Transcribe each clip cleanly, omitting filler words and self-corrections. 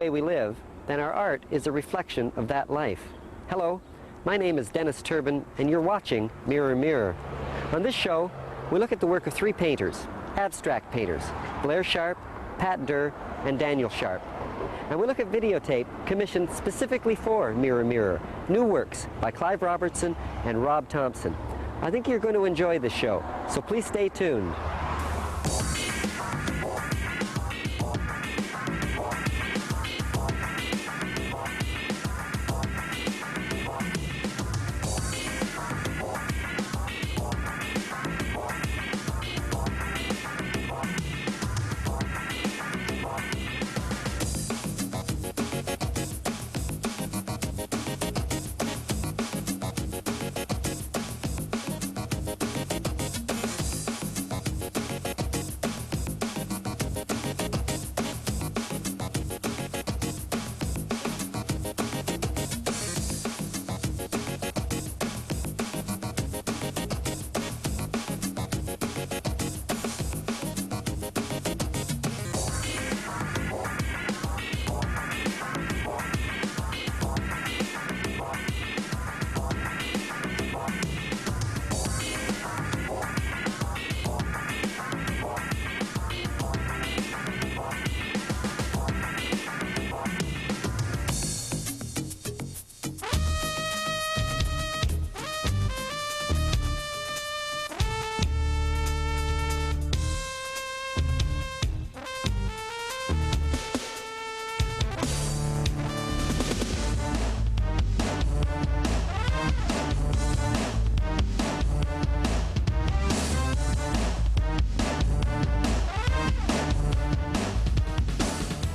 way we live, then our art is a reflection of that life. Hello, my name is Dennis Turbin, and you're watching Mirror Mirror. On this show, we look at the work of three painters, abstract painters, Blair Sharpe, Pat Durr, and Daniel Sharpe. And we look at videotape commissioned specifically for Mirror Mirror, new works by Clive Robertson and Rob Thompson. I think you're going to enjoy this show, so please stay tuned.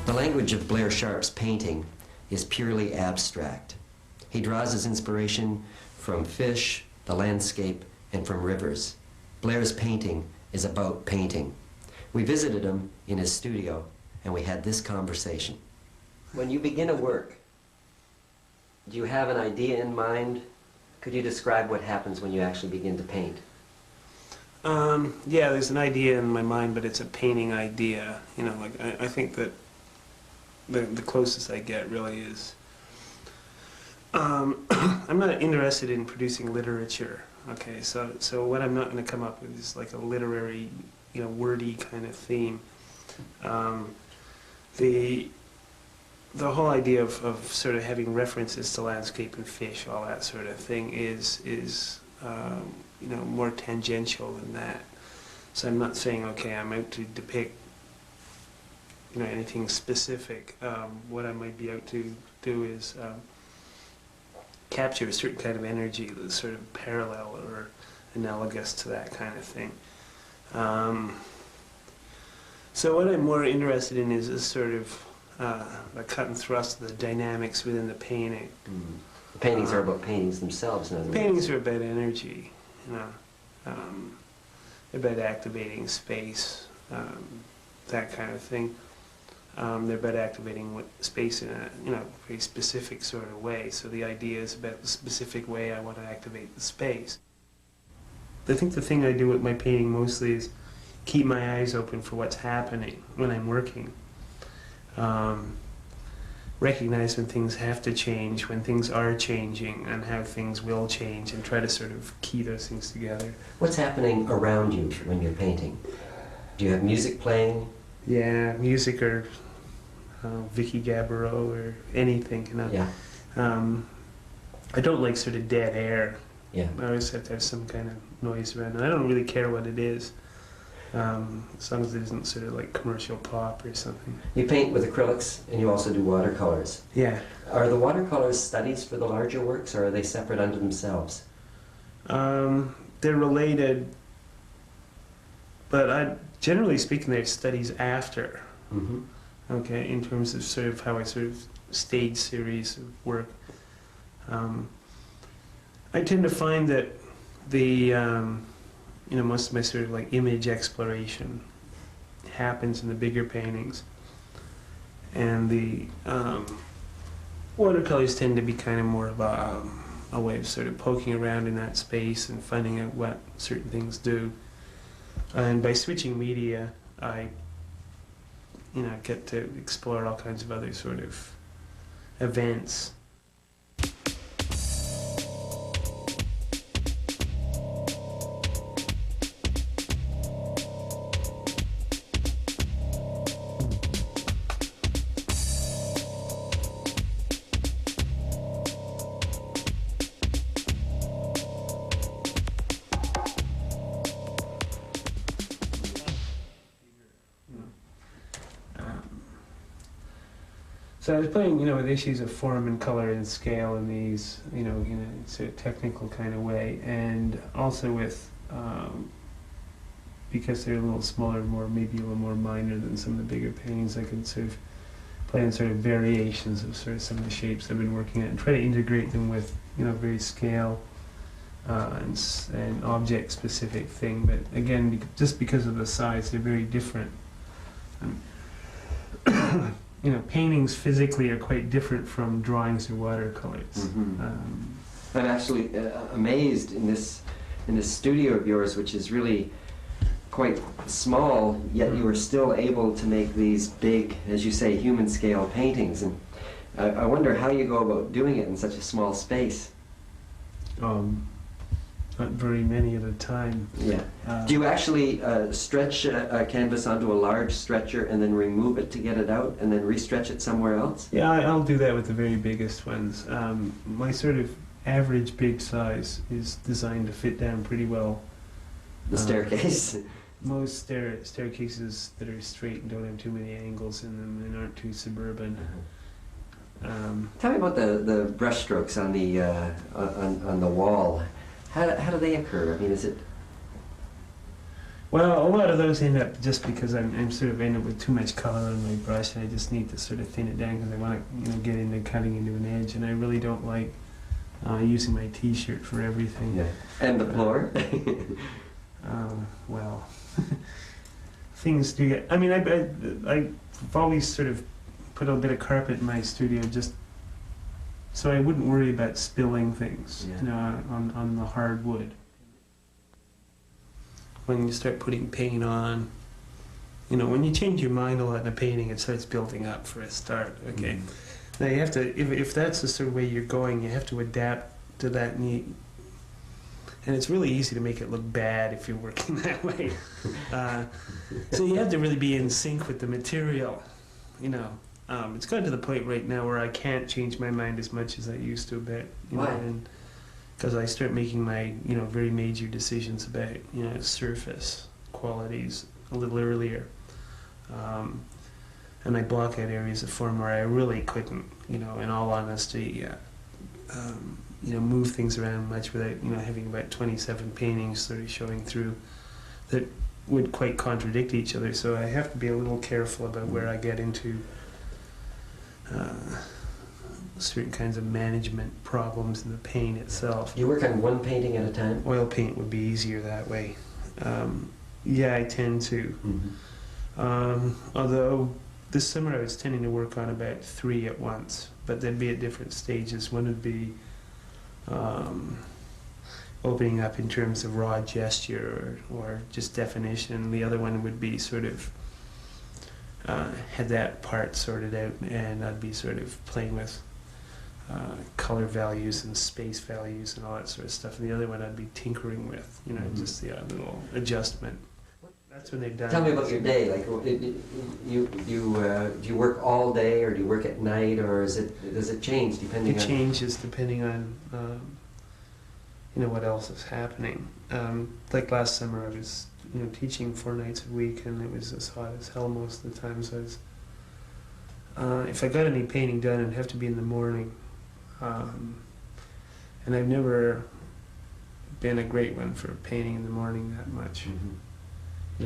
The language of Blair Sharpe's painting is purely abstract. He draws his inspiration from fish, the landscape, and from rivers. Blair's painting is about painting. We visited him in his studio, and we had this conversation. When you begin a work, do you have an idea in mind? Could you describe what happens when you actually begin to paint? Yeah, there's an idea in my mind, but it's a painting idea. You know, like I think that the closest I get really is I'm not interested in producing literature. Okay, so what I'm not going to come up with is like a literary, you know, wordy kind of theme. The whole idea of sort of having references to landscape and fish, all that sort of thing, is you know, more tangential than that. So I'm not saying, okay, I'm out to depict, you know, anything specific. What I might be out to do is capture a certain kind of energy that's sort of parallel or analogous to that kind of thing. So what I'm more interested in is sort of the cut and thrust of the dynamics within the painting. Mm. The paintings are about paintings themselves, in other words. Paintings are about energy, you know, about activating space, that kind of thing. They're about activating space in a, you know, very specific sort of way. So the idea is about the specific way I want to activate the space. I think the thing I do with my painting mostly is keep my eyes open for what's happening when I'm working. Recognize when things have to change, when things are changing, and how things will change, and try to sort of key those things together. What's happening around you when you're painting? Do you have music playing? Yeah, music or Vicky Gabbro or anything, you know. Yeah. I don't like sort of dead air. Yeah. I always have to have some kind of noise around, and I don't really care what it is, as long as it isn't sort of like commercial pop or something. You paint with acrylics, and you also do watercolors. Yeah. Are the watercolors studies for the larger works, or are they separate unto themselves? They're related, but generally speaking, they're studies after. Mm-hmm. Okay, in terms of sort of how I sort of stage series of work. I tend to find that the, you know, most of my sort of like image exploration happens in the bigger paintings. And the watercolors tend to be kind of more of a way of sort of poking around in that space and finding out what certain things do. And by switching media, I get to explore all kinds of other sort of events. So I was playing, with issues of form and color and scale in these, in a sort of technical kind of way, and also with, because they're a little smaller, maybe a little more minor than some of the bigger paintings, I could sort of play on sort of variations of sort of some of the shapes I've been working at and try to integrate them with, very scale and object-specific thing. But again, just because of the size, they're very different. Paintings physically are quite different from drawings or watercolors. Mm-hmm. I'm actually amazed in this studio of yours, which is really quite small, yet you are still able to make these big, as you say, human scale paintings. And I wonder how you go about doing it in such a small space. Not very many at a time. Yeah. Do you actually stretch a canvas onto a large stretcher and then remove it to get it out and then restretch it somewhere else? Yeah, I'll do that with the very biggest ones. My sort of average big size is designed to fit down pretty well. The staircase? Most staircases that are straight and don't have too many angles in them and aren't too suburban. Tell me about the brush strokes on the wall. How do they occur? I mean, is it? Well, a lot of those end up just because I'm sort of end up with too much color on my brush, and I just need to sort of thin it down because I want to get into cutting into an edge, and I really don't like using my T-shirt for everything. Yeah. And the floor. Well, things do get. I mean, I've always sort of put a bit of carpet in my studio just so I wouldn't worry about spilling things, yeah. On the hard wood. When you start putting paint on, when you change your mind a lot in a painting, it starts building up for a start. Okay, mm-hmm. Now you have to, if that's the sort of way you're going, you have to adapt to that, and it's really easy to make it look bad if you're working that way. So you have to really be in sync with the material, It's gotten to the point right now where I can't change my mind as much as I used to a bit. Why? Because I start making my, very major decisions about, surface qualities a little earlier. And I block out areas of form where I really couldn't, in all honesty, move things around much without, having about 27 paintings sort of showing through that would quite contradict each other. So I have to be a little careful about where I get into certain kinds of management problems in the paint itself. You work on one painting at a time? Oil paint would be easier that way. Yeah, I tend to. Mm-hmm. Although this summer I was tending to work on about 3 at once, but they'd be at different stages. One would be opening up in terms of raw gesture or just definition. The other one would be sort of had that part sorted out, and I'd be sort of playing with color values and space values and all that sort of stuff. And the other one I'd be tinkering with, just the little adjustment. That's when they've done. Tell me about your day. Like, do you work all day, or do you work at night, or does it change depending on? It changes depending on what else is happening. Like last summer, I was teaching 4 nights a week, and it was as hot as hell most of the time. So I was, if I got any painting done, it'd have to be in the morning. And I've never been a great one for painting in the morning that much. Mm-hmm.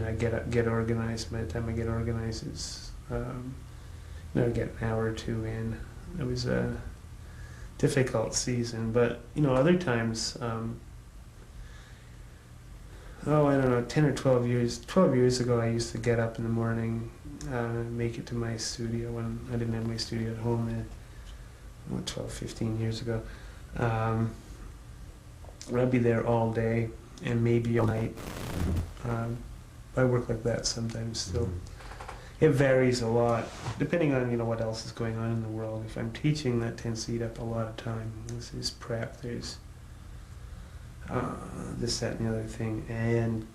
I get organized. By the time I get organized, it's I get an hour or 2 in. It was a difficult season, but other times. I don't know, 10 or 12 years ago, I used to get up in the morning, make it to my studio when I didn't have my studio at home then, 12, 15 years ago. I'd be there all day and maybe all night. I work like that sometimes still. It varies a lot, depending on, you know, what else is going on in the world. If I'm teaching, that tends to eat up a lot of time. This is prep, there's this, that, and the other thing. And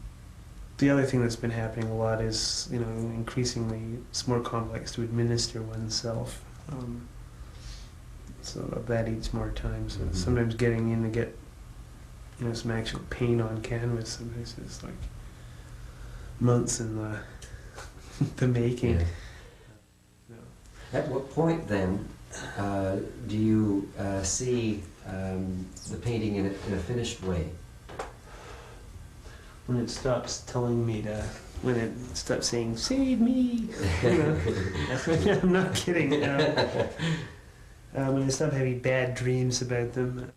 the other thing that's been happening a lot is, you know, increasingly it's more complex to administer oneself. So that eats more time. So sometimes getting in to get, you know, some actual paint on canvas, sometimes it's like months in the making. Yeah. No. At what point then do you see the painting in a finished way? When it stops telling me to, when it stops saying, "Save me," you know, I'm not kidding. When I stop having bad dreams about them.